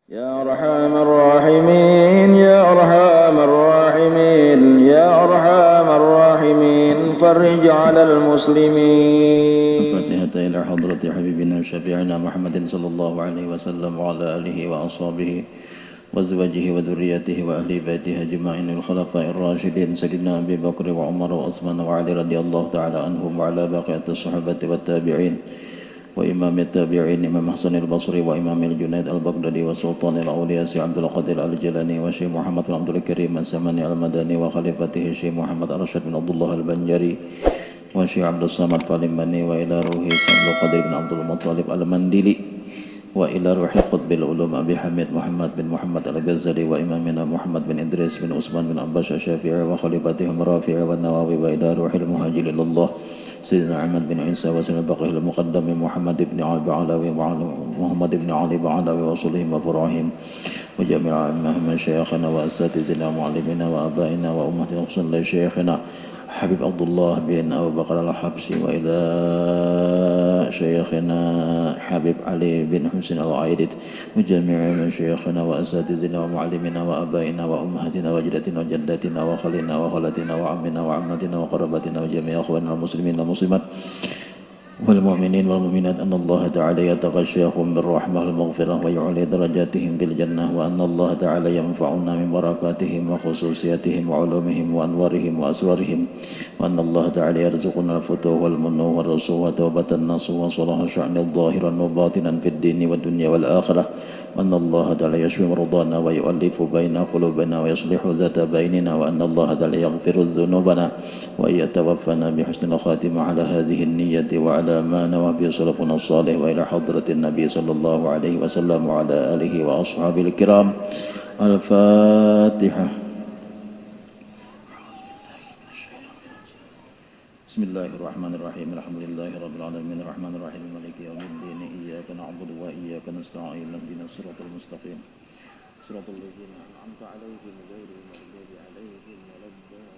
يا أرحم الراحمين يا أرحم الراحمين يا أرحم الراحمين فرج على المسلمين. الفاتحة إلى حضرة حبيبنا وشفيعنا محمد صلى الله عليه وسلم وعلى آله وأصحابه وأزواجه وذريته وأهل بيته أجمعين الخلفاء الراشدين سيدنا أبي بكر وعمر وعثمان وعلي رضي الله تعالى عنهم وعلى بقية الصحابة والتابعين وإمام التابعين إمام حسن البصري وإمام الجنيد البغدادي وسلطان الأولياء سي عبد القادر الجيلاني وشيخ محمد بن عبد الكريم السماني المدني وخليفته شيخ محمد أرشد بن عبد الله البنجري وشيخ عبد الصمد الفالماني وإلى روح عبد القادر بن عبد المطلب المندلي وإلى روح قطب العلوم أبي حميد محمد بن محمد الغزالي وإمامنا محمد بن إدريس بن عثمان بن عباس الشافعي وخليفتهم رافع والنووي وإلى روح المهاجر إلى الله سيدنا أحمد بن عيسى وسيدنا البقيع المقدم محمد بن علي بعلوي ومحمد بن علي بعلوي وصلهم وفرعهم وجميع مشايخنا وأساتذتنا ومعلمنا وآبائنا وأمهاتنا وخصوصا لشيخنا حبيب عبد الله بن أبو بكر الحبشي وإلى شيخنا حبيب علي بن حسين العايدد وجميع مشايخنا وأساتذتنا ومعلمنا وآبائنا وأمهاتنا وجدتنا وجداتنا وخالنا وخالتنا وعمنا وعمتنا وقرباتنا وجميع أخواننا المسلمين والمسلمات والمؤمنين والمؤمنات أن الله تعالى يتغشاهم بالرحمة والمغفرة ويعلي درجاتهم بالجنة وأن الله تعالى ينفعنا من بركاتهم وخصوصياتهم وعلومهم وأنوارهم وأسرارهم وأن الله تعالى يرزقنا الفتوح والمنو والرسول وتوبة النصوح وصلاح شأن الظاهرا وباطنا في الدين والدنيا والآخرة وأن الله تعالى يشفي مرضانا ويؤلف بين قلوبنا ويصلح ذات بيننا وأن الله تعالى يغفر ذنوبنا وأن يتوفنا بحسن الخاتمة على هذه النية وعلى ما نوى به سلفنا الصالح وإلى حضرة النبي صلى الله عليه وسلم وعلى آله وأصحابه الكرام. الفاتحة. بسم الله الرحمن الرحيم الحمد لله رب العالمين الرحمن الرحيم مالك يوم الدين إياك نعبد وإياك نستعين اهدنا الصراط المستقيم صراط الذين أنعمت عليهم غير المغضوب عليهم ولا الضالين.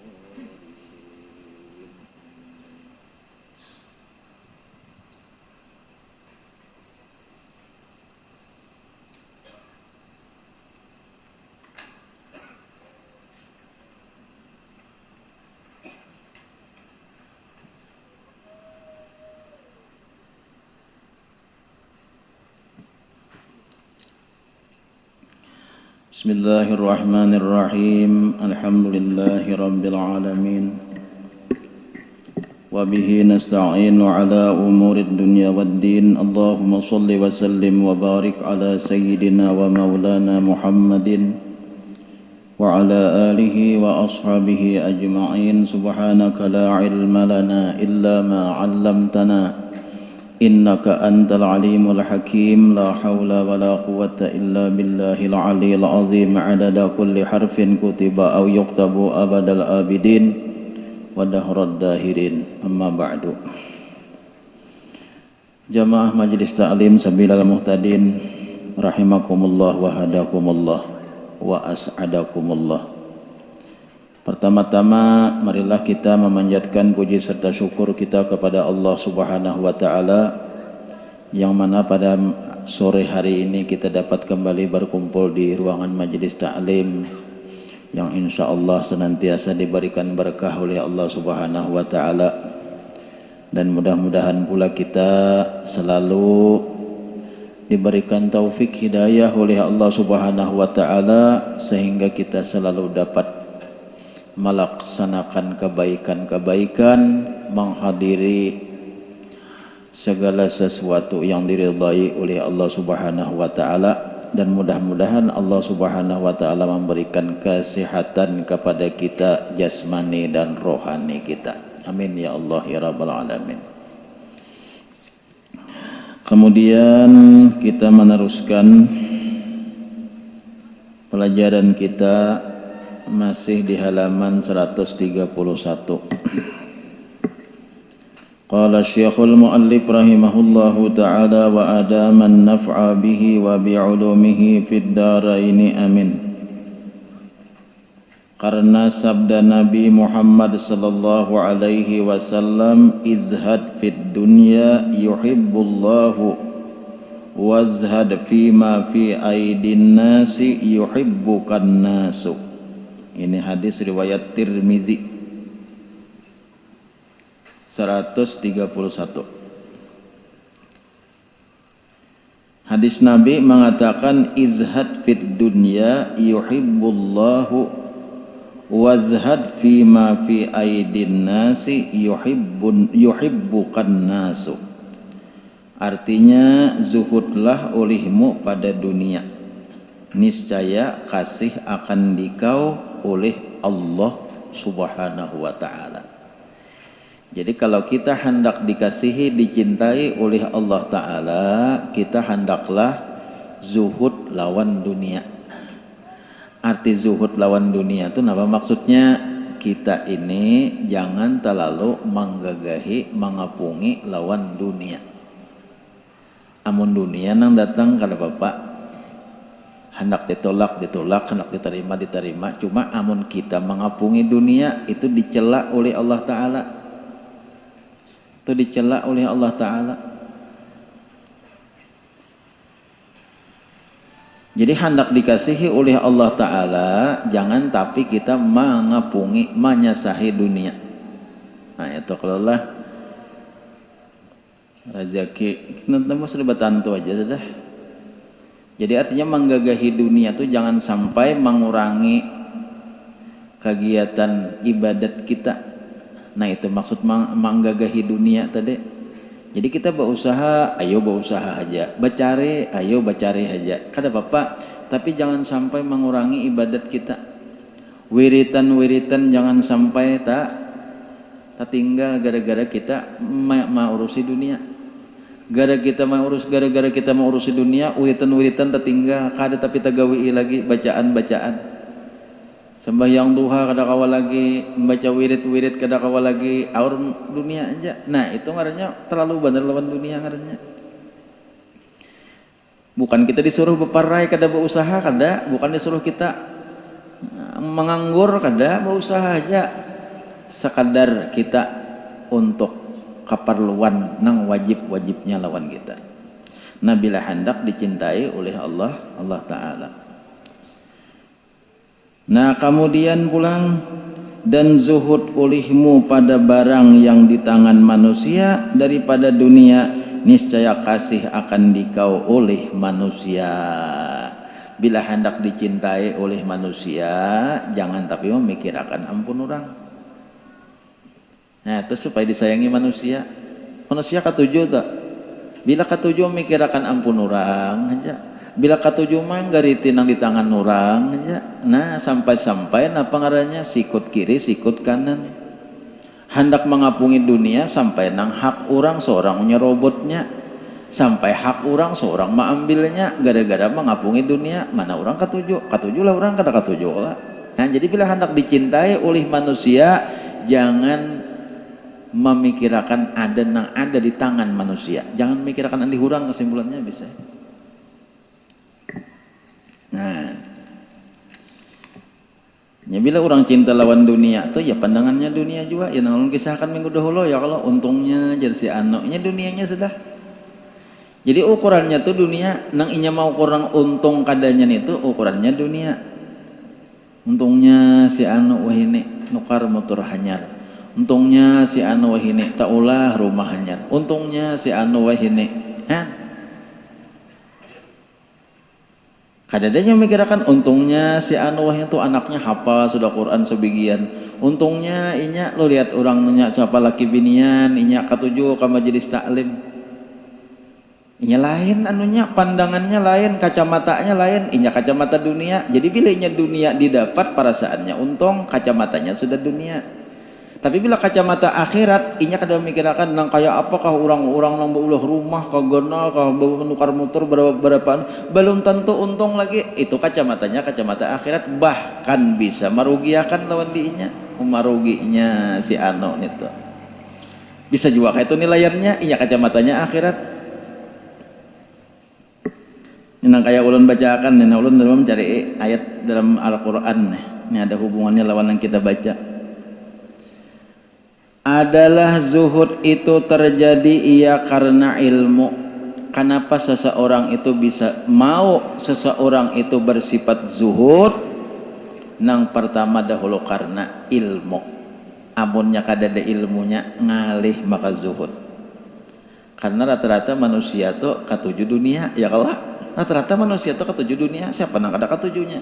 بسم الله الرحمن الرحيم الحمد لله رب العالمين وبه نستعين على أمور الدنيا والدين اللهم صل وسلم وبارك على سيدنا ومولانا محمد وعلى آله وأصحابه أجمعين سبحانك لا علم لنا إلا ما علمتنا إنك أنت العليم الحكيم لا حول ولا قوة إلا بالله العلي العظيم عدد كل حرف كتب أو يكتب أبد الآبدين ودهر الداهرين أما بعد. Jamaah Majlis Ta'lim Sabilal Muhtadin rahimakumullah wa hadakumullah wa as'adakumullah. Pertama-tama marilah kita memanjatkan puji serta syukur kita kepada Allah Subhanahu wa taala yang mana pada sore hari ini kita dapat kembali berkumpul di ruangan majelis taklim yang insyaallah senantiasa diberikan berkah oleh Allah Subhanahu wa taala dan mudah-mudahan pula kita selalu diberikan taufik hidayah oleh Allah Subhanahu wa taala sehingga kita selalu dapat melaksanakan kebaikan-kebaikan, menghadiri segala sesuatu yang diridhai oleh Allah Subhanahu wa taala dan mudah-mudahan Allah Subhanahu wa taala memberikan kesehatan kepada kita jasmani dan rohani kita. Amin ya Allah ya rabbal alamin. Kemudian kita meneruskan pelajaran kita masih di halaman 131. Qala Syekhul Muallif rahimahullahu ta'ala wa adaman naf'a bihi wa bi'ulumihi fid daraini amin. Karena sabda Nabi Muhammad sallallahu alaihi wasallam izhad fid dunya yuhibbullahu wazhad fima fi aidin nasi yuhibbukan nasu. Ini hadis riwayat Tirmizi 131. Hadis Nabi mengatakan izhad fid dunya yuhibbullahu wazhad fima fi aidin nasi yuhibbukan nasu. Artinya zuhudlah olehmu pada dunia, niscaya kasih akan dikau oleh Allah Subhanahu wa ta'ala. Jadi kalau kita hendak dikasihi, dicintai oleh Allah Ta'ala, kita hendaklah zuhud lawan dunia. Arti zuhud lawan dunia itu apa maksudnya? Kita ini jangan terlalu menggagahi, mengapungi lawan dunia. Amun dunia nang datang kada bapak, hendak ditolak, hendak diterima. Cuma amun kita mengapungi dunia, itu dicela oleh Allah Ta'ala. Itu dicela oleh Allah Ta'ala. Jadi hendak dikasihi oleh Allah Ta'ala, jangan tapi kita mengapungi, menyasahi dunia. Nah itu kalau lah rezeki nanti sudah bertantu aja dah. Jadi artinya menggagahi dunia itu jangan sampai mengurangi kegiatan ibadat kita. Nah itu maksud menggagahi dunia tadi. Jadi kita berusaha, ayo berusaha aja, bacari, ayo bacari aja. Kada apa-apa, tapi jangan sampai mengurangi ibadat kita. Wiritan jangan sampai tak tinggal gara-gara kita mau urusi dunia. Gara-gara kita mau urusi dunia, wiritan tertinggal, kada tapi tagawi lagi bacaan. Sembahyang duha kada kawa lagi, membaca wirid kada kawa lagi, aur dunia aja. Nah, itu ngarannya terlalu benar lawan dunia ngarannya. Bukan kita disuruh beparai kada berusaha kada, bukan disuruh kita menganggur kada, berusaha aja. Sekadar kita untuk keperluan nang wajib-wajibnya lawan kita. Nah, bila hendak dicintai oleh Allah Ta'ala. Nah kemudian pulang, dan zuhud olehmu pada barang yang di tangan manusia daripada dunia, niscaya kasih akan dikau oleh manusia. Bila hendak dicintai oleh manusia, jangan tapi memikirkan ampun orang. Nah itu supaya disayangi manusia. Manusia ketujuh tak? Bila ketujuh memikirkan ampun orang aja. Bila katujuh manggariti nang di tangan orang aja. Nah sampai napa ngarannya sikut kiri sikut kanan. Hendak mengapungi dunia sampai nang hak orang seorang nyerobotnya. Sampai hak orang seorang mengambilnya gara-gara mengapungi dunia. Mana orang katujuh lah orang kada katujuh lah. Nah jadi bila hendak dicintai oleh manusia, jangan memikirkan ada di tangan manusia. Jangan memikirkan andi hurang, kesimpulannya bisa. Nah, ya bila orang cinta lawan dunia tuh ya pandangannya dunia juga. Ya nang kisahkan minggu dahulu ya kalau untungnya jersey anaknya dunianya sudah. Jadi ukurannya tuh dunia, nang inya mau kurang untung kadanya itu ukurannya dunia. Untungnya si anu wahine nukar motor hanyar. Untungnya si anu wahine taulah rumah hanyar. Untungnya si anu wahine, kadang-kadang memikirkan untungnya si anu wahine tuh anaknya hafal sudah Quran sebagian. Untungnya inya lo lihat orangnya siapa laki binian, inya katujuh ka majelis taklim. Inya lain anunya, pandangannya lain, kacamatanya lain, inya kacamata dunia. Jadi bila inya dunia didapat perasaannya untung, kacamatanya sudah dunia. Tapi bila kacamata akhirat, inya kada memikirkan nang kaya apakah orang-orang nang beulah rumah kagona kah nukar motor berapa belum tentu untung lagi. Itu kacamatanya kacamata akhirat, bahkan bisa merugiakan lawan diinya, meruginya si anu itu. Bisa juga kayak itu nilaiannya, inya kacamatanya akhirat. Nang kaya ulun bacakan, nang ulun dalam mencari ayat dalam Al-Qur'an. Ini ada hubungannya lawan yang kita baca. Adalah zuhud itu terjadi ia karena ilmu. kenapa seseorang itu bisa mau seseorang itu bersifat zuhud? Nang pertama dahulu karena ilmu. Amunnya kadada ilmunya ngalih maka zuhud. Karena rata-rata manusia tuh katuju dunia, ya kalau rata-rata manusia tuh katuju dunia. Siapa nang kada katujunya?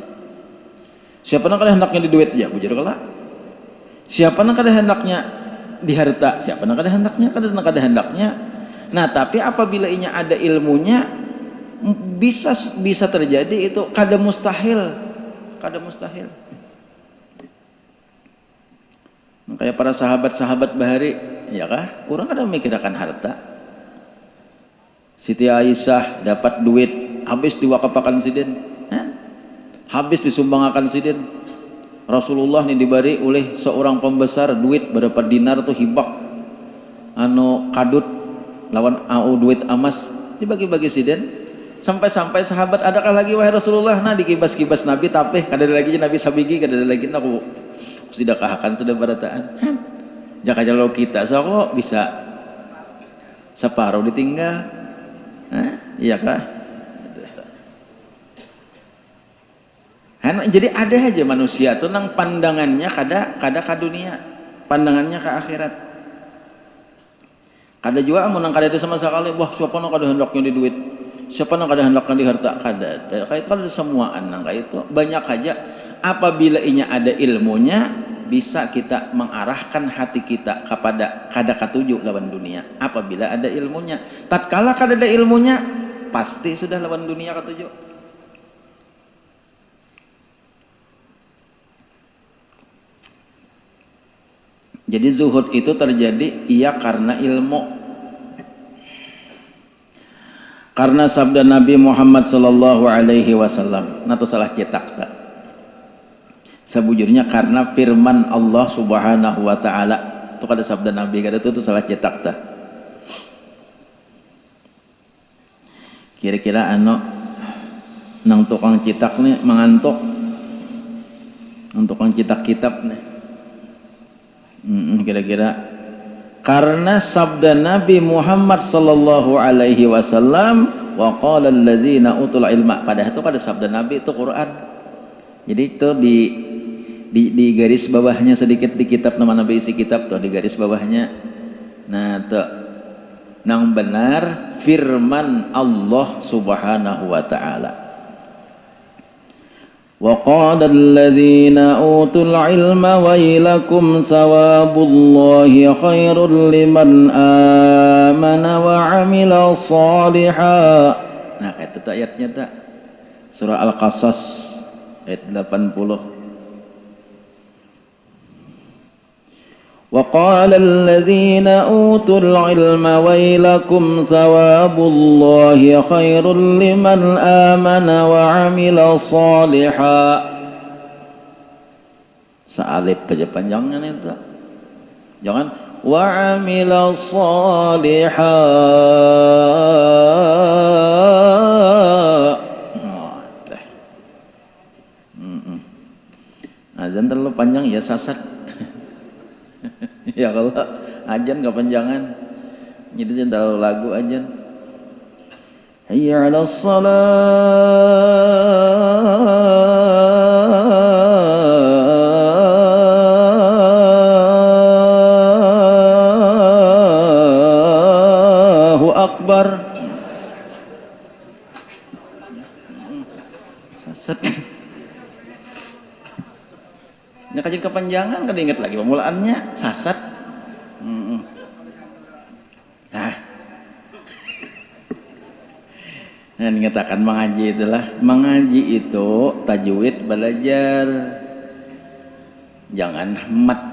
Siapa nang kada hendaknya di duit ya bujur kalau? Siapa nang kada hendaknya di harta? Siapa nang kada hendaknya? Kada hendaknya. Nah, tapi apabila inya ada ilmunya bisa terjadi itu kada mustahil. Kayak para sahabat-sahabat bahari, ya kah? Kurang kada memikirkan harta. Siti Aisyah dapat duit, habis diwakapakan sidin, habis disumbangakan sidin. Rasulullah nih diberi oleh seorang pembesar duit berapa dinar tuh hibak, kadut lawan duit emas dibagi-bagi sidin. Sampai sahabat, adakah lagi wahai Rasulullah? Nah dikibas-kibas Nabi tapi kada ada lagi Nabi sabigi, kada ada lagi aku sudah kahakan sudah barataan. Jaka kalau kita kok bisa separuh ditinggal, iya kah? Jadi ada aja manusia tuh nang pandangannya kada ke dunia, pandangannya ke akhirat. Kada juga amun nang kada ada sama sekali, wah siapa nang kada hendaknya di duit, siapa nang kada hendaknya di harta, kada ada. Kayak itu ada semuaan nang kayak itu. Banyak aja apabila inya ada ilmunya bisa kita mengarahkan hati kita kepada kada katuju lawan dunia. Apabila ada ilmunya, tatkala kada ada ilmunya pasti sudah lawan dunia katuju. Jadi zuhud itu terjadi iya karena ilmu. Karena sabda Nabi Muhammad sallallahu alaihi wasallam, nato salah cetak tak. Sebujurnya karena firman Allah Subhanahu wa taala. Itu kada sabda Nabi, kada itu salah cetak tak. Kira-kira nang tukang cetak nih mengantuk. Nang tukang cetak kitab nih. Kira-kira karena sabda Nabi Muhammad sallallahu alaihi wasallam, wa qala alladzina utul ilma, padahal itu pada sabda Nabi itu Quran. Jadi itu di garis bawahnya sedikit di kitab nama Nabi isi kitab tuh di garis bawahnya. Nah, tuh nang benar firman Allah Subhanahu wa taala. وَقَالَ الَّذِينَ أُوتُوا الْعِلْمَ وَيْلَكُمْ ثَوَابُ اللَّهِ خَيْرٌ لِمَنْ آمَنَ وَعَمِلَ صَالِحًا. Nah, itu ayatnya tak. Surah Al-Qasas ayat 80. وَقَالَ الَّذِينَ أُوتُوا الْعِلْمَ وَيْلَكُمْ ثَوَابُ اللَّهِ خَيْرٌ لِمَنْ آمَنَ وَعَمِلَ صَالِحًا. Saalif aja panjangnya itu. Jangan وَعَمِلَ صَالِحًا. Azan terlalu panjang ya sasat. Ya kalau ajan gak panjangan, jadi terlalu lagu ajan. Hayya 'alas Allahu Akbar. Sasat. Nya kajian kepanjangan kada ingat lagi pemulaannya sasat. Nah, mengatakan mengaji itulah, mengaji itu tajwid belajar. Jangan mat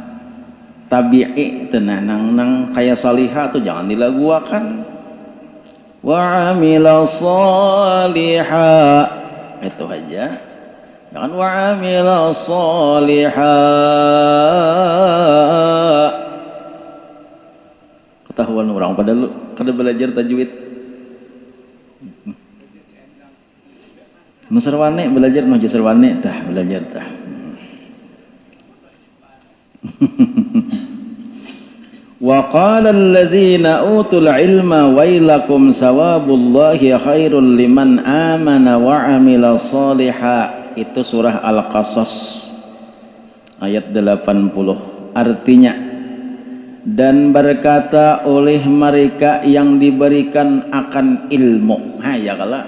tabi'i tenang nang kayak salihah tuh jangan dilaguakan. Wa amila salihah. Itu aja. Jangan wa amila salihah. Ketahuan orang pada lu kada belajar tajwid. Nusarwane belajar no jasarwane tah belajar tah. Wa qala alladzina utul ilma wailakum sawabullahi khairul liman amana wa amila shaliha. Itu surah Al-Qasas ayat 80. Artinya, dan berkata oleh mereka yang diberikan akan ilmu. Ya kala.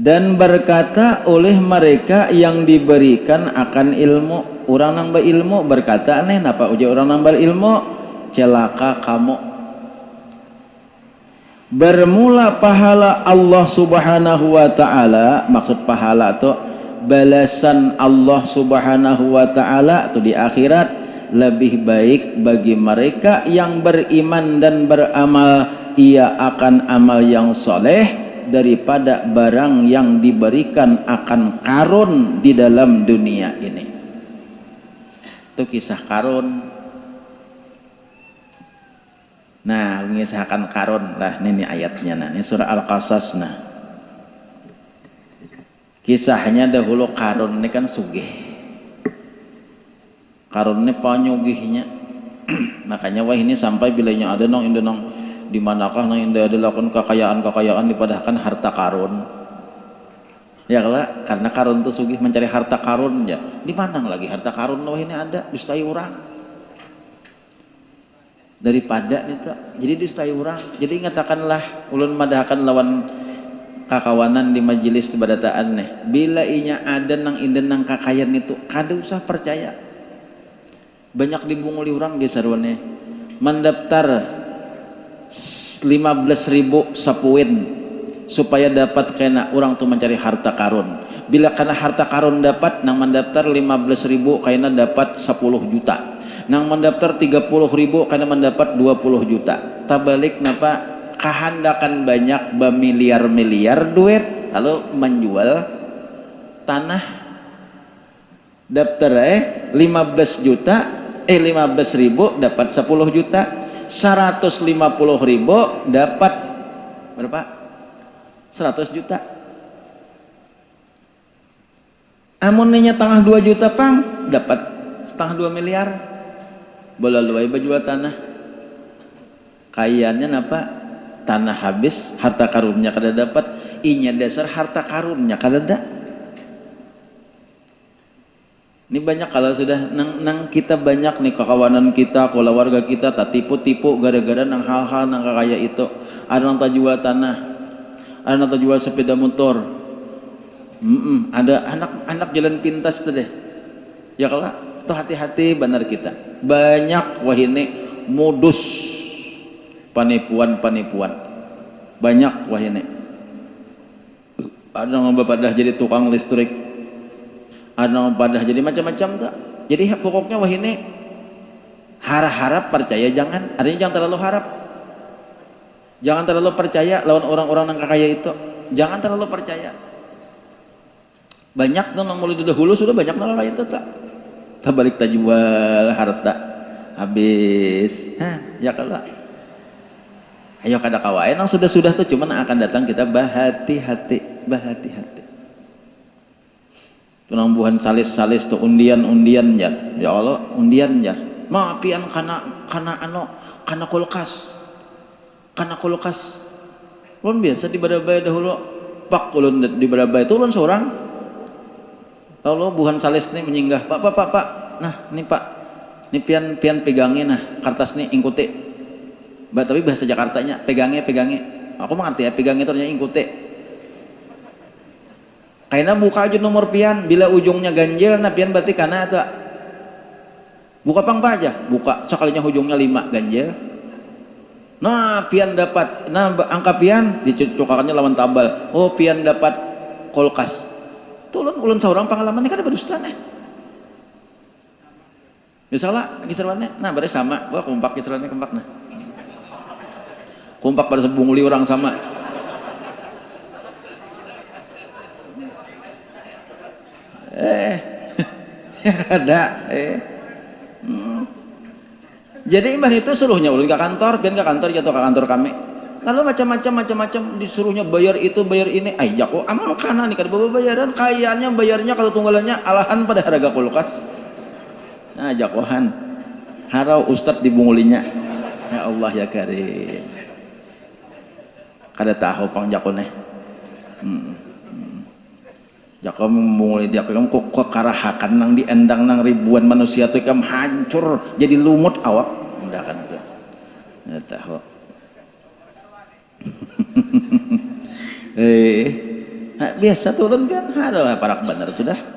Dan berkata oleh mereka yang diberikan akan ilmu. Orang nambah ilmu berkata aneh, napa uji orang nambah ilmu? Celaka kamu. Bermula pahala Allah subhanahu wa ta'ala, maksud pahala itu balasan Allah subhanahu wa ta'ala itu di akhirat lebih baik bagi mereka yang beriman dan beramal, ia akan amal yang soleh daripada barang yang diberikan akan karun di dalam dunia ini. Itu kisah Karun. Nah, mengisahkan Karun lah, ini ayatnya. Nah, ini surah Al-Qasas. Nah, kisahnya dahulu Karun ini kan sugih. Karun ini panyugihnya. Makanya wah ini sampai bilanya ada nong indah nong di manakah nong indah ada lakukan kekayaan dipadahkan harta Karun. Ya karena Karun itu sugih mencari harta Karun ya. Di mana lagi harta Karun wah ini ada dustai orang. Daripada itu jadi dustai orang. Jadi ngatakanlah ulun madahkan lawan kakawanan di majelis tibadataan nih. Bila inya ada nang inden nang kakayan itu kada usah percaya. Banyak dibunguli orang ge sarwane. Mendaftar 15.000 sapuin supaya dapat kena orang tuh mencari harta Karun. Bila kena harta Karun dapat nang mendaftar 15.000 kena dapat 10 juta. Nang mendaftar 30.000 kena mendapat 20 juta. Tabalik napa kahandakan banyak bamiliar-miliar duit lalu menjual tanah. Daftar 15 juta 15.000 dapat 10 juta. 150.000 dapat berapa? 100 juta. Amunnya tengah 2 juta pang dapat setengah 2 miliar. Bola luai bajual tanah. Kayaknya napa? Tanah habis, harta karunnya kada dapat. Inya dasar harta karunnya kada ada. Ini banyak kalau sudah nang kita banyak nih kekawanan kita, keluarga kita tak tipu-tipu gara-gara nang hal-hal nang kaya itu. Ada nang tak jual tanah, ada nang tak jual sepeda motor. Ada anak-anak jalan pintas tuh deh. Ya kalau tuh hati-hati benar kita. Banyak wah ini modus penipuan. Banyak wah ini. Ada yang bapak dah jadi tukang listrik. Ada yang padah jadi macam-macam tak. Jadi pokoknya wah ini harap percaya jangan. Artinya jangan terlalu harap. Jangan terlalu percaya lawan orang-orang yang kaya itu. Jangan terlalu percaya. Banyak tuh yang mulai dahulu sudah banyak nolak itu tak. Tak balik tak jual harta habis. Ya kalau ayo kada kawain yang sudah tuh cuman akan datang kita bahati-hati. Tunangbuhan salis tuh undian ya. Ya Allah undian ya. Maapian kana kulkas. Ulun biasa di Badabaya dahulu pak ulun di Badabaya itu ulun seorang. Lalu buhan salis nih menyinggah. Pak. Nah, ini Pak. Ini pian pegangin nah kertas nih ingkuti. Tapi bahasa Jakartanya pegangnya. Aku mengerti ya pegangnya itu artinya ingkuti. Kayaknya buka aja nomor pian, bila ujungnya ganjil, nah pian berarti karena ada. Buka pang apa aja? Buka, sekalinya ujungnya 5 ganjil. Nah pian dapat, nah angka pian, dicocokannya lawan tabal. Oh pian dapat kulkas. Tuh ulun seorang pengalaman ini kan ada berdusta nih. Misalnya, kisarwannya, nah berarti sama. Wah kompak kisarwannya kompak nah. Kompak pada sebunguli orang sama. Ada Jadi iman itu suruhnya ulun ke kantor, pian ke kantor jatuh ke kantor kami. Lalu macam-macam disuruhnya bayar itu bayar ini. Ya kok amal kana nih kada bayaran bayarnya kalau tunggalannya alahan pada harga kulkas. Nah jakohan. Harau ustad dibungulinya. Ya Allah ya karim. Kada tahu pang jakoneh. Jakam munguli dia kamu kok karahakan nang diendang nang ribuan manusia tuh kamu hancur jadi lumut awak udah kan tuh nggak tahu. Nah, biasa turun kan ada parak bener sudah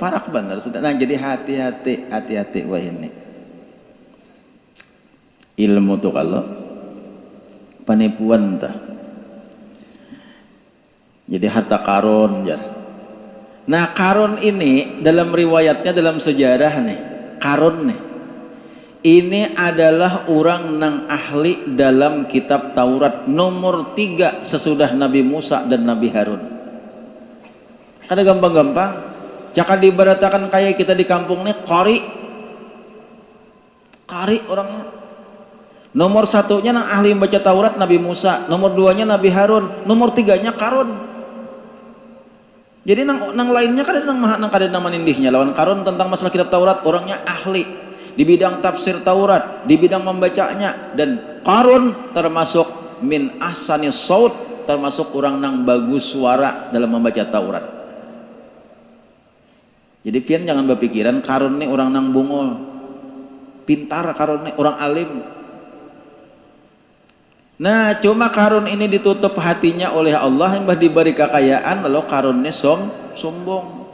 nah jadi hati-hati wah ini ilmu tuh kalau penipuan tah jadi harta karun jar. Nah Karun ini dalam riwayatnya dalam sejarah nih Karun nih ini adalah orang nang ahli dalam kitab Taurat nomor 3 sesudah Nabi Musa dan Nabi Harun. Ada gampang-gampang jangan diberatakan kayak kita di kampung nih Kari orangnya nomor 1-nya nang ahli membaca Taurat Nabi Musa, nomor 2-nya Nabi Harun, nomor 3-nya Karun. Jadi nang lainnya kan nang kada nang manindihnya lawan Karun tentang masalah kitab Taurat orangnya ahli di bidang tafsir Taurat, di bidang membacanya dan Karun termasuk min ahsani saut termasuk orang nang bagus suara dalam membaca Taurat. Jadi pian jangan berpikiran Karun nih orang nang bungul. Pintar Karun nih orang alim. Nah cuma Karun ini ditutup hatinya oleh Allah yang diberi kekayaan lalu Karunnya sombong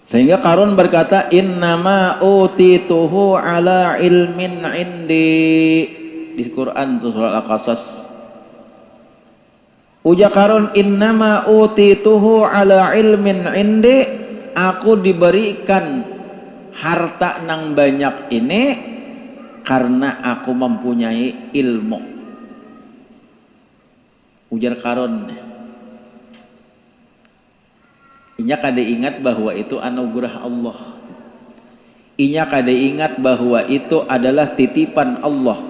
sehingga Karun berkata innama utituhu ala ilmin indi di Quran surah Al-Qasas ujar Karun innama utituhu ala ilmin indi aku diberikan harta nang banyak ini karena aku mempunyai ilmu. Ujar Karun. Inya kada ingat bahwa itu anugerah Allah. Inya kada ingat bahwa itu adalah titipan Allah.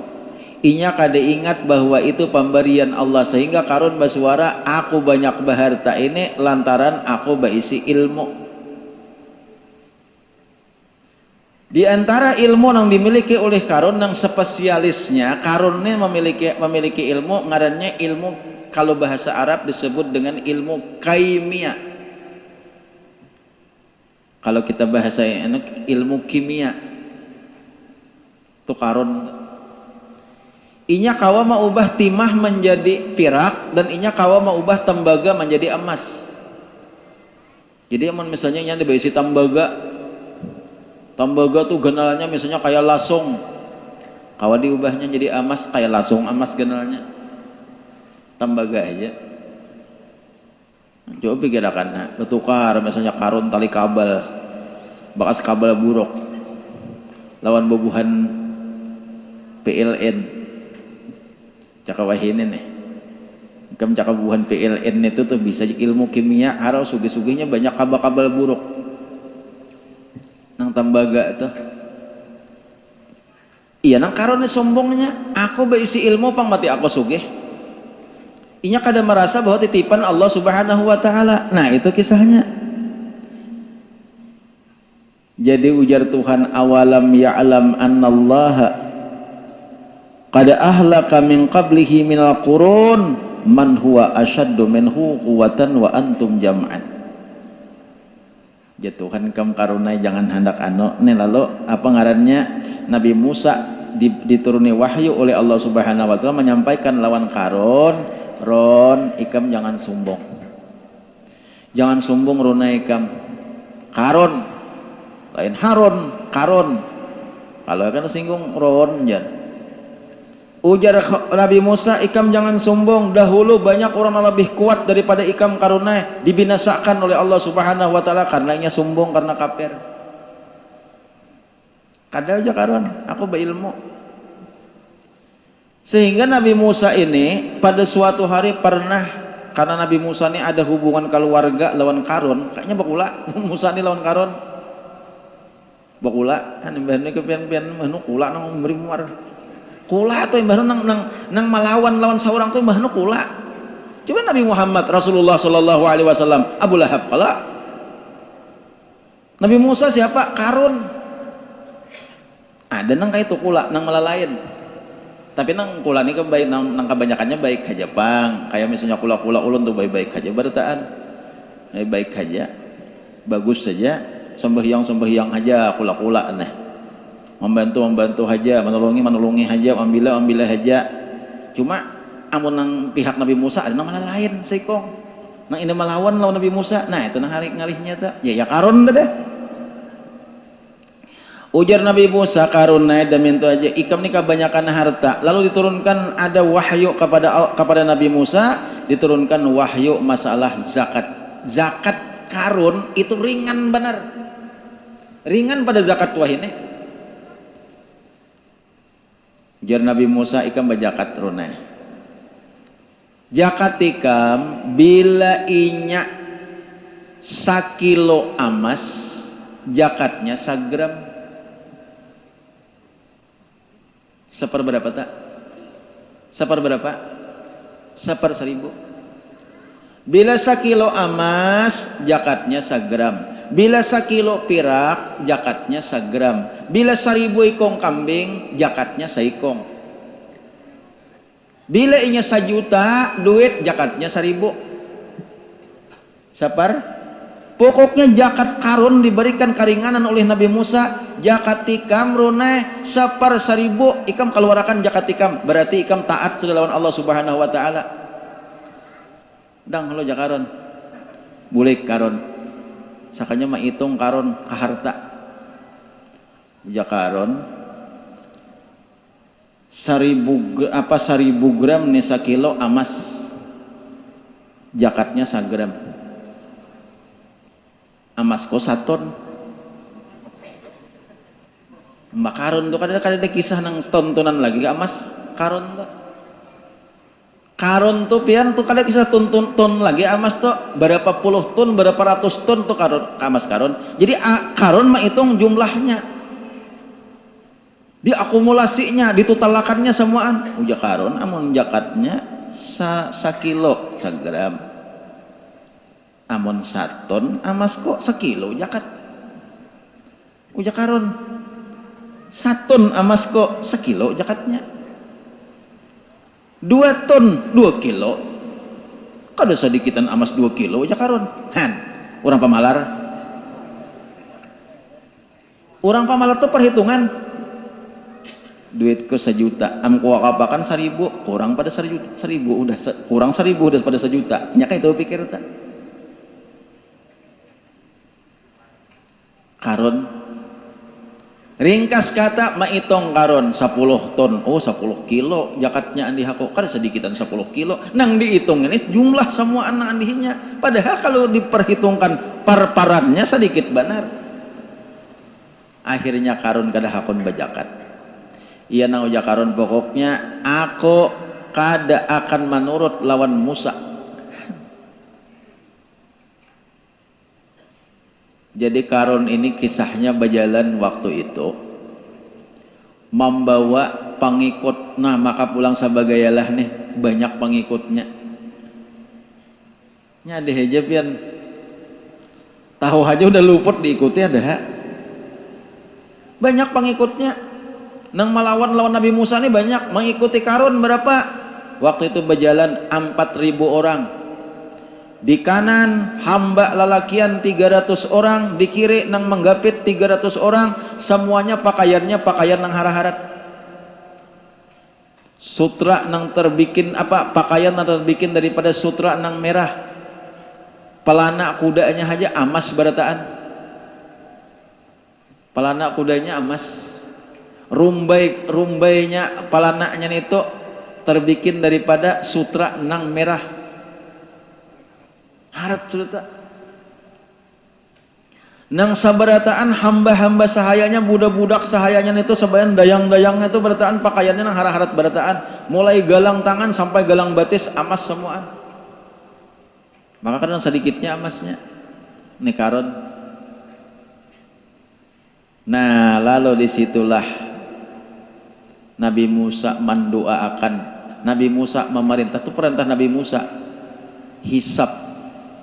Inya kada ingat bahwa itu pemberian Allah sehingga Karun bersuara aku banyak berharta ini lantaran aku berisi ilmu. Di antara ilmu yang dimiliki oleh Karun yang spesialisnya Karun ini memiliki ilmu ngarannya ilmu kalau bahasa Arab disebut dengan ilmu kimia. Kalau kita bahasa ilmu kimia itu Karun. Inya kawa mau ubah timah menjadi pirak dan inya kawa mau ubah tembaga menjadi emas. Jadi misalnya inya diberisi tembaga tuh genalnya misalnya kayak lasung kawa diubahnya jadi emas kayak lasung emas genalnya tembaga aja coba pikirkan bertukar misalnya Karun tali kabel bakas kabel buruk lawan bubuhan PLN cakawahinin nih kam cakabuhan PLN itu tuh bisa ilmu kimia harus sugih-sugihnya banyak kabel-kabel buruk nang tembaga itu iya nang Karun sombongnya aku berisi ilmu pang mati aku sugih inya kada merasa bahwa titipan Allah subhanahu wa ta'ala nah itu kisahnya jadi ujar Tuhan awalam ya'lam annallaha qad ahlaka min qablihi minal qurun man huwa asyaddu minhu quwwatan wa antum jam'an ya Tuhan kam karunai jangan hendak nih lalu apa ngarannya Nabi Musa dituruni wahyu oleh Allah subhanahu wa ta'ala menyampaikan lawan Karun Ron ikam jangan sombong runa ikam Karun lain Harun Karun kalau kan singgung Ron jan ujar Nabi Musa ikam jangan sombong dahulu banyak orang yang lebih kuat daripada ikam Karunai dibinasakan oleh Allah subhanahu wa ta'ala karena ia sombong karena kafir kada aja Karun aku berilmu sehingga Nabi Musa ini pada suatu hari pernah karena Nabi Musa ini ada hubungan keluarga lawan Karun kayaknya bakula Musa ini lawan Karun bakula kan ini kepian-pian manu kula nang memberi muar kula tuh yang nang melawan lawan seorang tuh mbahnu kula. Coba Nabi Muhammad Rasulullah sallallahu alaihi wasallam Abu Lahab kala. Nabi Musa siapa? Karun. Ada nang kaitu kula nang malalain. Tapi nang kula ni baik nang kebanyakannya baik aja pang. Kayak misalnya kula ulun tuh baik-baik aja berataan. Baik aja. Bagus saja. Sembahyang aja kula nah. Membantu aja, menolongi aja, ambillah aja. Cuma amun nang pihak Nabi Musa ada nang malalain saikong. Nang ini melawan lawan Nabi Musa. Nah, itu nang ngalihnya teh. Ya karon teh dah. Ujar Nabi Musa karunna damin tu aja ikam ni kebanyakan harta lalu diturunkan ada wahyu kepada Nabi Musa diturunkan wahyu masalah zakat karun itu ringan benar ringan pada zakat wah ini ujar Nabi Musa ikam bajakat runa zakat ikam bila inya 1 kilo emas zakatnya 1 gram seperberapa tak? Seperberapa? 1/1000. Bila 1 kilo emas, zakatnya 1 gram. Bila 1 kilo perak, zakatnya 1 gram. Bila 1000 ikong kambing, zakatnya 1 ikong. Bila inya 1 juta, duit zakatnya 1000. Sapar? Pokoknya zakat karun diberikan keringanan oleh Nabi Musa. Zakat tikam runai 1/1000 ikam keluarkan zakat tikam. Berarti ikam taat sudah lawan Allah Subhanahu wa taala. Dang lo jakaron. Boleh karon. Sakanya mah hitung karon ka harta. Jakaron 1000 gram nih 1 kilo emas. Zakatnya 1 gram. Emas ko 1 ton. Mbak karun tuh kada kisah nang tontonan lagi emas karun tuh. Karun tuh pian tuh kada kisah ton lagi emas tuh berapa puluh ton berapa ratus ton tuh karun emas karun. Jadi karun mah hitung jumlahnya. Diakumulasinya, ditutalakannya semuaan. Uja karun amun zakatnya 1 kilo 1 gram. Amun 1 ton emas kok 1 kilo zakat. Uja karun 1 ton emas kok 1 kilo zakatnya. 2 ton 2 kilo. Kada sedikitan emas 2 kilo uja karun. Han, orang pamalar. Orang pamalar tuh perhitungan. Duitku 1 juta, amku apakan 1000, kurang pada 1 juta, 1000 udah kurang 1000 udah pada 1 juta. Nya itu pikir tak. Karun ringkas kata maitong karun 10 ton oh 10 kilo zakatnya andi hako kada sedikitan 10 kilo nang dihitung ini jumlah semua anak andihinya padahal kalau diperhitungkan parparannya sedikit benar akhirnya karun kada hakon bajakat iya nang uja karun pokoknya aku kada akan menurut lawan Musa. Jadi karun ini kisahnya berjalan waktu itu membawa pengikut. Nah maka pulang sabagayalah nih banyak pengikutnya. Nya deh aja pian tahu aja udah luput diikuti ada. Banyak pengikutnya. Nang melawan lawan Nabi Musa nih banyak mengikuti karun berapa? Waktu itu berjalan 4.000 orang. Di kanan hamba lalakian 300 orang, di kiri nang menggapit 300 orang, semuanya pakaiannya pakaian nang hara-harat. Sutra nang terbikin pakaian nang terbikin daripada sutra nang merah. Pelana kudanya aja emas berataan. Pelana kudanya emas. Rumbainya pelananya itu terbikin daripada sutra nang merah. Harat cerita nang sabarataan hamba-hamba sahayanya budak-budak sahayanya itu sebagian dayang-dayangnya itu berataan pakaiannya nang harat-harat berataan mulai galang tangan sampai galang batis emas semuaan maka kadang sedikitnya emasnya ini karun. Nah lalu disitulah Nabi Musa mendoakan Nabi Musa memerintah itu perintah Nabi Musa hisab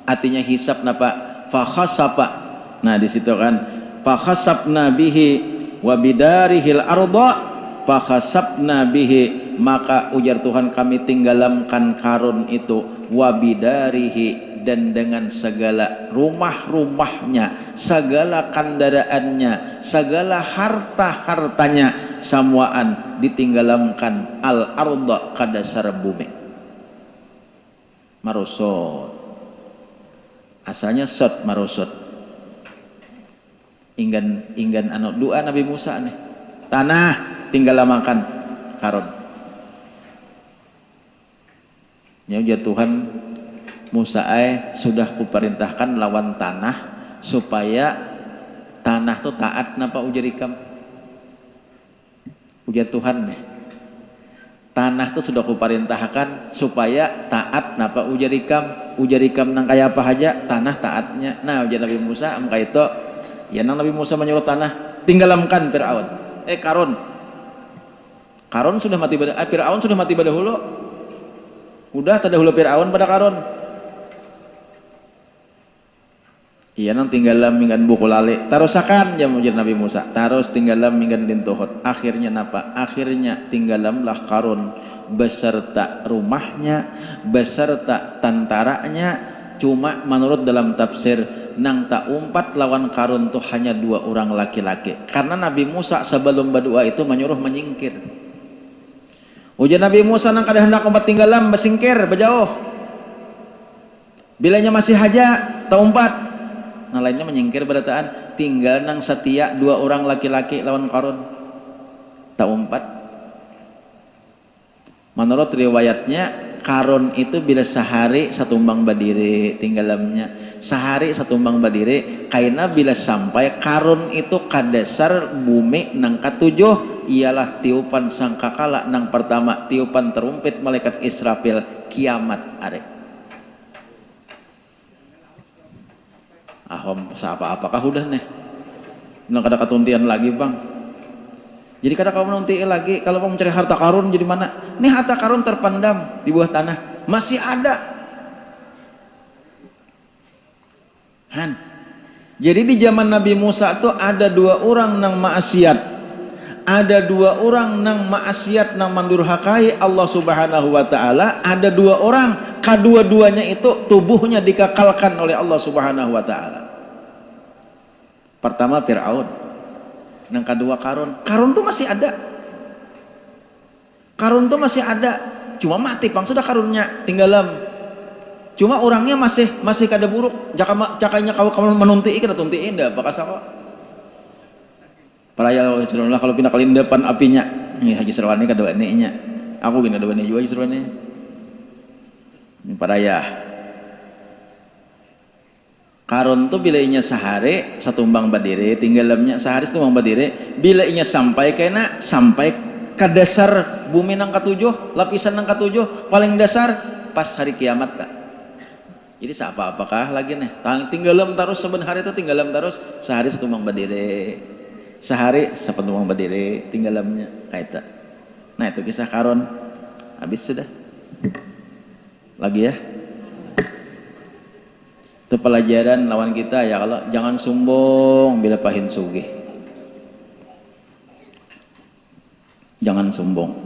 artinya hisab napa fakhasapa. Nah di situ kan fakhasab nabihi wa bidarihil arda fakhasabna bihi, maka ujar Tuhan kami tinggalamkan Karun itu, wa bidarihi, dan dengan segala rumah-rumahnya, segala kendaraannya, segala harta-hartanya, samuaan ditinggalamkan al arda ka dasar bumi. Marosot asalnya sot marosot, inggan anu doa Nabi Musa nih, tanah tinggalamakan Karun. Ya ujar Tuhan, Musa sudah kuperintahkan lawan tanah supaya tanah tuh taat napa ujar ikam. Ujar Tuhan nih, tanah tuh sudah kuperintahkan supaya taat napa ujar ikam nang kaya apa aja tanah taatnya. Nah ujar Nabi Musa amka itu ya, nang Nabi Musa menyuruh tanah tinggalamkan Fir'aun, Karun sudah mati pada Fir'aun sudah mati pada hulu, udah terdahulu Fir'aun pada Karun. Iya nang tinggalam minggan buku lale tarusakan jam ujar Nabi Musa, terus tinggalam minggan lintuhot. Akhirnya napa? Akhirnya tinggalamlah Karun beserta rumahnya, beserta tentaranya. Cuma menurut dalam tafsir nang tak umpat lawan Karun tuh hanya 2 orang laki-laki, karena Nabi Musa sebelum berdoa itu menyuruh menyingkir. Ujar Nabi Musa nang kada hendak umpat tinggalam besingkir berjauh, bilanya masih haja tak umpat. Nah lainnya menyingkir berataan tinggal nang setia 2 orang laki-laki lawan Karun tak umpat. Menurut riwayatnya Karun itu bila sehari satumbang badire tinggalamnya, sehari satumbang badire, kaina bila sampai Karun itu kadasar bumi nang katujuh ialah tiupan sangkakala nang pertama, tiupan terumpet malaikat Israfil, kiamat are. Ahom apa-apakah udah nih nang kada katuntian lagi bang. Jadi kada kau menunti lagi kalau mau mencari harta Karun jadi mana? Nih harta Karun terpendam di bawah tanah masih ada. Han. Jadi di zaman Nabi Musa tuh ada 2 orang nang maksiat, ada 2 orang nang maksiat nang mandurhakai Allah Subhanahu wa taala, ada 2 orang kedua-duanya itu tubuhnya dikekalkan oleh Allah Subhanahu wa taala. Pertama Fir'aun, yang kedua Karun. Karun tuh masih ada. Karun tuh masih ada, cuma mati pang sudah Karunnya tinggalam. Cuma orangnya masih kada buruk. Cakanya kau menunti kada tuntiin dah bakal sama. Peraya Allah kalau pindah kali depan apinya. Nih Haji Serwani kada nya. Aku gini ada juga Haji Serwani. Paraya Karun tuh bila inya sehari satumbang badire, tinggalamnya sehari satumbang badire, bila inya sampai kena sampai ke dasar bumi nang katujuh, lapisan nang katujuh paling dasar pas hari kiamat tak. Jadi apakah lagi nih tinggalam terus sebenarnya itu tinggalam terus sehari satumbang badire, sehari satumbang badire tinggalamnya kayak itu. Nah itu kisah Karun. Habis sudah. Lagi ya, itu pelajaran lawan kita ya, kalau jangan sombong bila pahin sugih, jangan sombong.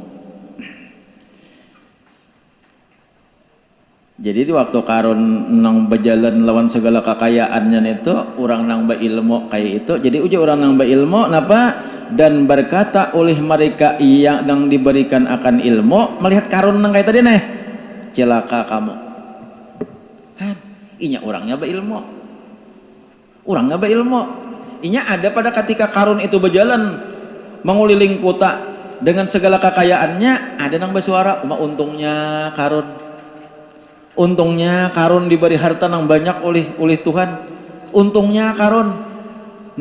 Jadi di waktu Karun nang berjalan lawan segala kekayaannya itu orang nang berilmu kayak itu, jadi uji orang nang berilmu napa dan berkata oleh mereka yang diberikan akan ilmu melihat Karun nang kayak tadi nih, celaka kamu. Inya orangnya berilmu, orangnya berilmu. Inya ada pada ketika Karun itu berjalan menguliling kota dengan segala kekayaannya, ada nang bersuara, untungnya Karun diberi harta nang banyak oleh Tuhan, untungnya Karun.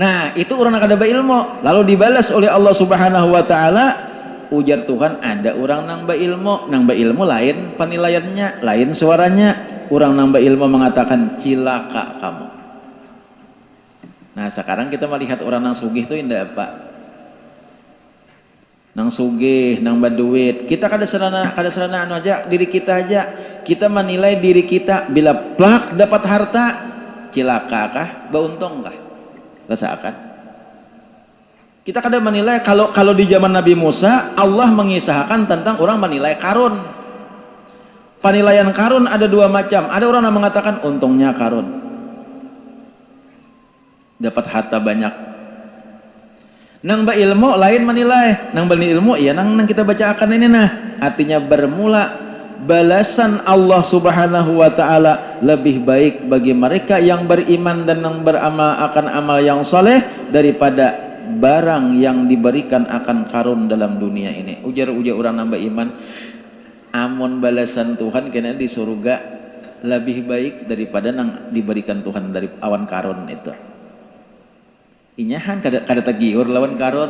Nah itu orang yang ada berilmu, lalu dibalas oleh Allah Subhanahu wa taala. Ujar Tuhan ada orang nambah ilmu lain penilaiannya, lain suaranya. Orang nambah ilmu mengatakan cilaka kamu. Nah sekarang kita melihat orang nang sugih itu indah apa? Nang sugih, nang baduit. Kita kada serana anu aja diri kita aja. Kita menilai diri kita bila plak dapat harta, cilaka kah? Bauntung kah? Rasakan. Kita kadang menilai kalau di zaman Nabi Musa Allah mengisahkan tentang orang menilai Karun. Penilaian Karun ada dua macam. Ada orang yang mengatakan untungnya Karun dapat harta banyak. Nang ba ilmu lain menilai. Nang bani ilmu iya nang kita baca akan ini artinya bermula balasan Allah Subhanahu wa taala lebih baik bagi mereka yang beriman dan yang beramal akan amal yang soleh daripada barang yang diberikan akan Karun dalam dunia ini. Ujar orang nambah iman, amun balasan Tuhan kena di surga lebih baik daripada yang diberikan Tuhan dari awan Karun itu. Inyahan kada tagiur lawan Karun,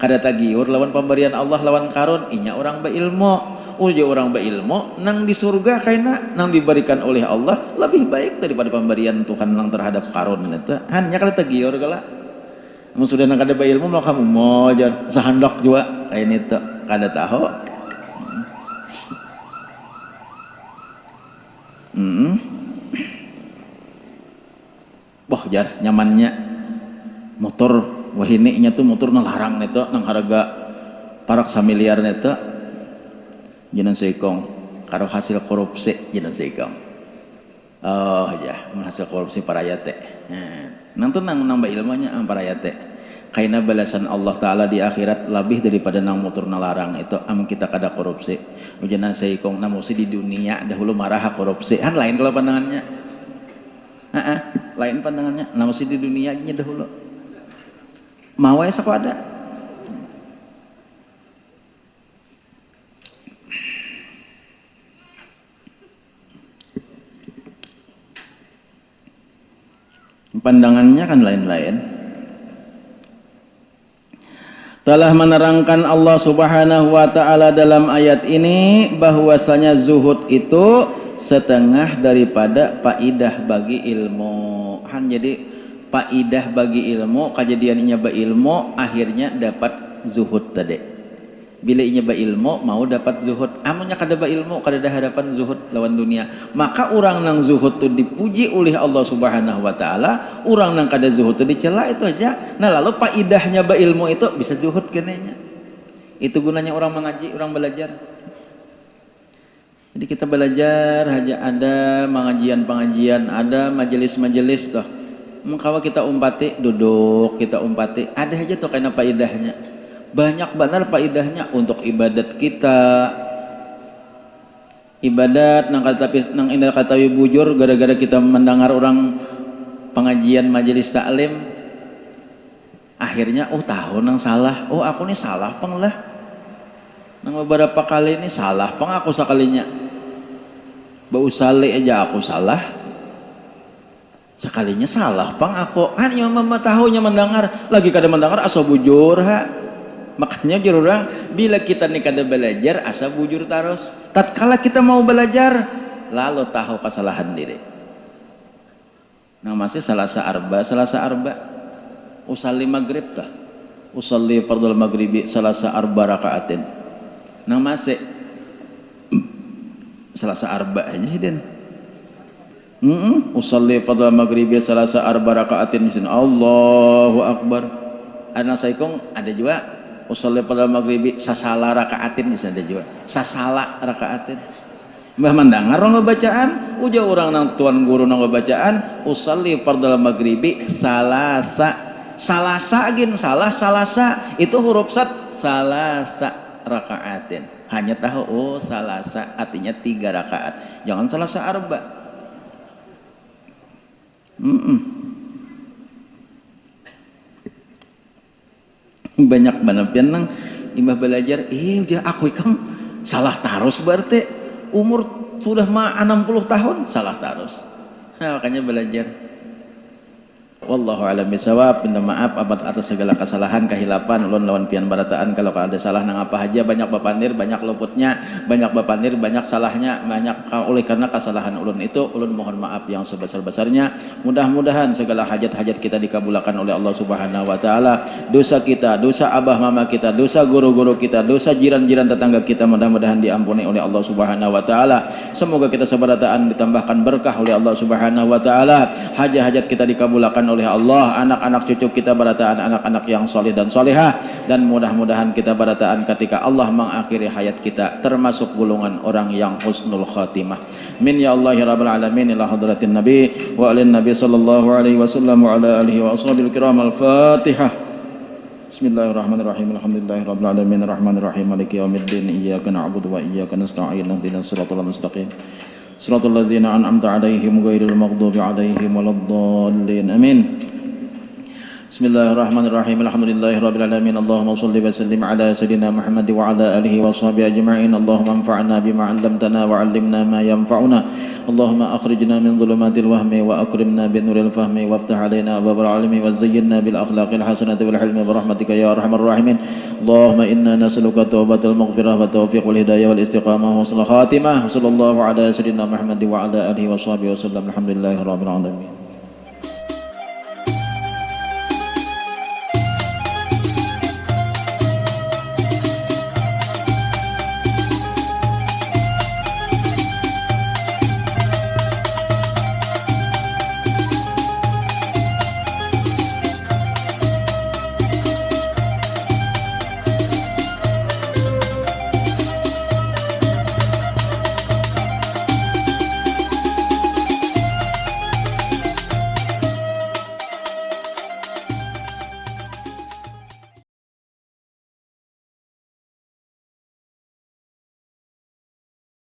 kada tagiur lawan pemberian Allah lawan Karun. Inya orang berilmu. Ujar orang berilmu nang di surga kaina nang diberikan oleh Allah lebih baik daripada pemberian Tuhan nang terhadap Karun itu. Hanya kada tagiur kala. Mun sudah nang kada berilmu mah kamu mau jan sahandok juga kayak itu kada tahu. Wah jar nyamannya motor wahini nya tuh motor nang larang neto nang harga parak samiliar neto jeneng seikong karo hasil korupsi jeneng seikong. Oh ya hasil korupsi paraya teh. Nang tuh nang nambah ilmunya paraya teh. Kaina balasan Allah Ta'ala di akhirat lebih daripada nang motor nalarang itu amun kita kada korupsi. Ujian seikong namusi di dunia dahulu marah korupsi. Han lain kalau pandangannya. Lain pandangannya. Namusi di dunia nya dahulu. Mau ya sakwada. Pandangannya kan lain-lain. Telah menerangkan Allah Subhanahu wa taala dalam ayat ini bahwasanya zuhud itu setengah daripada faidah bagi ilmu. Jadi faidah bagi ilmu, kejadiannya berilmu akhirnya dapat zuhud tadi. Bila inya berilmu mau dapat zuhud. Amunnya kada berilmu kada ada hadapan zuhud lawan dunia. Maka orang nang zuhud tu dipuji oleh Allah Subhanahu wa taala, orang nang kada zuhud tu dicela itu aja. Nah, lalu faidahnya berilmu itu bisa zuhud kenanya. Itu gunanya orang mengaji, orang belajar. Jadi kita belajar aja ada pengajian, ada majelis-majelis toh. Mengkawa kita umpati duduk, kita umpati ada aja tuh kena faidahnya. Banyak benar faidahnya untuk ibadat kita. Ibadat nang indah katawi bujur gara-gara kita mendengar orang pengajian majelis taklim. Akhirnya tahu nang salah. Aku nih salah peng lah. Nang beberapa kali ini salah peng aku sekalinya. Bau sale aja aku salah. Sekalinya salah peng aku. Hanya tahunya mendengar lagi kada mendengar asa bujur Makanya jururang bila kita nih kada belajar asa bujur terus. Tatkala kita mau belajar lalu tahu kesalahan diri. Nah masih salasa arba. Usalli maghrib tah. Usalli fardul maghribi salasa arba rakaatin. Nah masih salasa arba aja den. Usalli fardul maghribi salasa arba rakaatin. Allahu akbar. Ana saikong ada juga usolli pada maghribi sasala rakaatin di sana juga sasala rakaatin mbah mendengar orang bacaan uja orang nang tuan guru nang bacaan usolli pada maghribi salasa gin salasa itu huruf sad salasa rakaatin hanya tahu salasa artinya 3 rakaat jangan salasa arba. Banyak banget nang imbah belajar udah aku ikam salah terus berarti umur sudah 60 tahun salah terus. Makanya belajar. Wallahu a'lam bishawab. Minta maaf atas segala kesalahan, kehilapan, ulun lawan pian barataan kalau ada salah nang apa aja banyak bapanir, banyak luputnya, banyak bapanir, banyak salahnya, banyak oleh karena kesalahan ulun itu ulun mohon maaf yang sebesar-besarnya. Mudah-mudahan segala hajat-hajat kita dikabulkan oleh Allah Subhanahu wa taala. Dosa kita, dosa abah mama kita, dosa guru-guru kita, dosa jiran-jiran tetangga kita mudah-mudahan diampuni oleh Allah Subhanahu wa taala. Semoga kita sebarataan ditambahkan berkah oleh Allah Subhanahu wa taala. Hajat-hajat kita dikabulkan oleh oleh Allah, anak-anak cucu kita barataan anak-anak yang soleh dan solehah, dan mudah-mudahan kita barataan ketika Allah mengakhiri hayat kita termasuk golongan orang yang husnul khatimah. Min ya Allah ya rabbal alamin ila hadratin nabi wa alin nabi sallallahu alaihi wasallam wa ala alihi wa ashabil kiram. Al-Fatihah. Bismillahirrahmanirrahim. Alhamdulillahirabbil alamin arrahmanir rahim maliki yaumiddin iyyaka na'budu wa iyyaka nasta'in ihdinas siratal mustaqim siratal ladzina an'amta 'alaihim ghairil maghdubi 'alaihim waladdallin. Amin. Bismillahirrahmanirrahim. Alhamdulillahirabbil alamin. Allahumma shalli wa sallim ala sayidina Muhammad wa ala alihi wa sahbihi ajma'in. Allahumma anfa'na bima 'allamtana wa 'allimna ma yanfa'una. Allahumma akhrijna min dhulumatil wahmi wa akrimna bi nuril fahmi waftah 'alaina abwaabal 'ilmi wa zayyinna bil akhlaqil hasanati wal hilmi bi rahmatika ya arhamar rahimin. Allahumma inna nas'aluka taubatal maghfirah wa taufiqul hidayah wal istiqamah wa husnul khatimah. Sallallahu ala sayidina Muhammad wa ala alihi wa sahbihi wasallam. Alhamdulillahirabbil alamin.